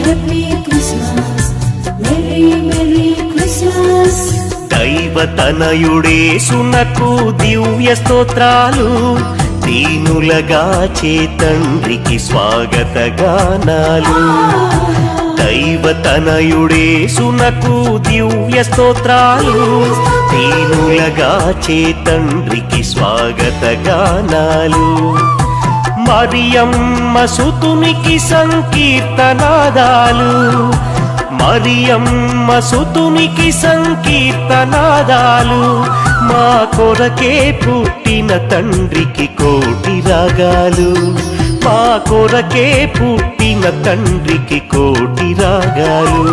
happy Christmas, Merry Merry Christmas. దైవతనయుడేసునకు దివ్య స్తోత్రాలు, దీనులగా చేతండ్రికి స్వాగత గానాలు. దైవతనయుడేసునకు దివ్య స్తోత్రాలు, దీనులగా చేతండ్రికి స్వాగత గానాలు. మరియమ్మ సుతునికి సంకీర్తనాదాలు, మరియమ్మ సుతునికి సంకీర్తనాదాలు. మా కొరకే పుట్టిన తండ్రికి కోటి రాగాలు, మా కొరకే పుట్టిన తండ్రికి కోటి రాగాలు.